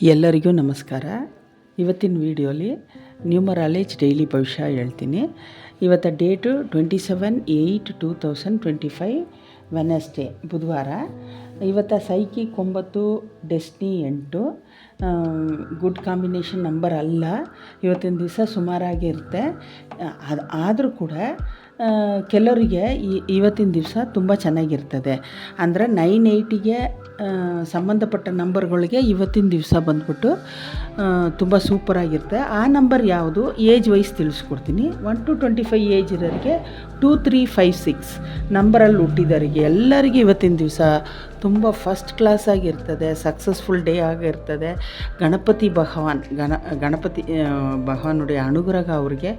ಎಲ್ಲರಿಗೂ ನಮಸ್ಕಾರ. ಇವತ್ತಿನ ವಿಡಿಯೋಲಿ ನ್ಯೂಮರಾಲಜಿ ಡೈಲಿ ಭವಿಷ್ಯ ಹೇಳ್ತೀನಿ. ಇವತ್ತು ಡೇಟು 27/8/2025 ವೆನಸ್ಡೇ ಬುಧವಾರ. ಇವತ್ತು psychic 9, destiny 8. Good combination number ಅಲ್ಲ. ಇವತ್ತಿನ ದಿವಸ ಸುಮಾರಾಗಿರುತ್ತೆ. ಆದರೂ ಕೂಡ ಕೆಲವರಿಗೆ ಇವತ್ತಿನ ದಿವಸ ತುಂಬ ಚೆನ್ನಾಗಿರ್ತದೆ. ಅಂದರೆ 9/8ಗೆ ಸಂಬಂಧಪಟ್ಟ ನಂಬರ್ಗಳಿಗೆ ಇವತ್ತಿನ ದಿವಸ ಬಂದ್ಬಿಟ್ಟು ತುಂಬ ಸೂಪರಾಗಿರುತ್ತೆ. ಆ ನಂಬರ್ ಯಾವುದು ಏಜ್ ವೈಸ್ ತಿಳಿಸ್ಕೊಡ್ತೀನಿ. 1 to 25 ಏಜ್ ಇರೋರಿಗೆ 2, 3, 5, 6 ನಂಬರಲ್ಲಿ ಹುಟ್ಟಿದವರಿಗೆ ಎಲ್ಲರಿಗೂ ಇವತ್ತಿನ ದಿವಸ ತುಂಬ ಫಸ್ಟ್ ಕ್ಲಾಸ್ ಆಗಿರ್ತದೆ. ಸಕ್ಸಸ್ಫುಲ್ ಡೇ ಆಗಿರ್ತದೆ. ಗಣಪತಿ ಭಗವಾನುடைய ಅನುಗ್ರಹ ಅವ್ರಿಗೆ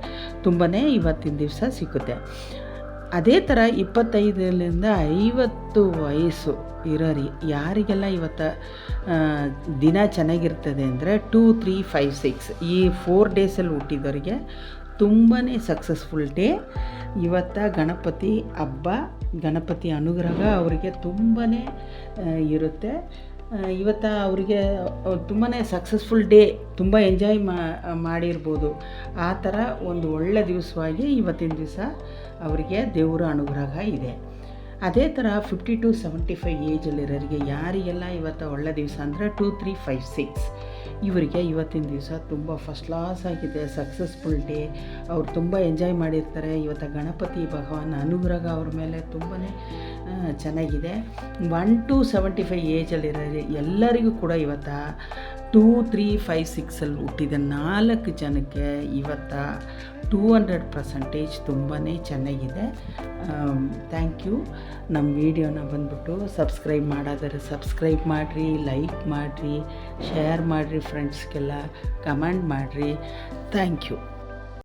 ತುಂಬಾ ಇವತ್ತಿನ ದಿವಸ ಸಿಗುತ್ತೆ. ಅದೇ ಥರ 25ರಿಂದ 50 ವಯಸ್ಸು ಇರೋರಿ ಯಾರಿಗೆಲ್ಲ ಇವತ್ತು ದಿನ ಚೆನ್ನಾಗಿರ್ತದೆ ಅಂದರೆ 2, 3, 5, 6 ಈ 4 ಡೇಸಲ್ಲಿ ಹುಟ್ಟಿದವರಿಗೆ ತುಂಬಾ ಸಕ್ಸಸ್ಫುಲ್ ಡೇ. ಇವತ್ತು ಗಣಪತಿ ಹಬ್ಬ, ಗಣಪತಿ ಅನುಗ್ರಹ ಅವರಿಗೆ ತುಂಬಾ ಇರುತ್ತೆ. ಇವತ್ತು ಅವರಿಗೆ ತುಂಬಾ ಸಕ್ಸಸ್ಫುಲ್ ಡೇ, ತುಂಬ ಎಂಜಾಯ್ ಮಾಡಿರ್ಬೋದು. ಆ ಥರ ಒಂದು ಒಳ್ಳೆ ದಿವಸವಾಗಿ ಇವತ್ತಿನ ದಿವಸ ಅವರಿಗೆ ದೇವರ ಅನುಗ್ರಹ ಇದೆ. ಅದೇ ಥರ 50 to 75 ಏಜಲ್ಲಿರೋರಿಗೆ ಯಾರಿಗೆಲ್ಲ ಇವತ್ತು ಒಳ್ಳೆ ದಿವಸ ಅಂದರೆ 2, 3, 5, 6 ಇವರಿಗೆ ಇವತ್ತಿನ ದಿವಸ ತುಂಬ ಫಸ್ಟ್ ಕ್ಲಾಸ್ ಆಗಿದೆ. Successful day. ಅವ್ರು ತುಂಬ ಎಂಜಾಯ್ ಮಾಡಿರ್ತಾರೆ. ಇವತ್ತು ಗಣಪತಿ ಭಗವಾನ್ ಅನುಗ್ರಹ ಅವ್ರ ಮೇಲೆ ತುಂಬಾ ಚೆನ್ನಾಗಿದೆ. 1 to 75 ಏಜಲ್ಲಿರೋ ಎಲ್ಲರಿಗೂ ಕೂಡ ಇವತ್ತು 2, 3, 5, 6 ಹುಟ್ಟಿದ 4 ಜನಕ್ಕೆ ಇವತ್ತು 200% ತುಂಬಾ ಚೆನ್ನಾಗಿದೆ. Thank you. ನಮ್ಮ ವಿಡಿಯೋನ ಬಂದ್ಬಿಟ್ಟು ಸಬ್ಸ್ಕ್ರೈಬ್ ಮಾಡೋದಾದ್ರೆ ಸಬ್ಸ್ಕ್ರೈಬ್ ಮಾಡಿರಿ, ಲೈಕ್ ಮಾಡಿರಿ, ಶೇರ್ ಮಾಡಿರಿ, ಫ್ರೆಂಡ್ಸ್ಗೆಲ್ಲ ಕಮೆಂಟ್ ಮಾಡಿರಿ. Thank you.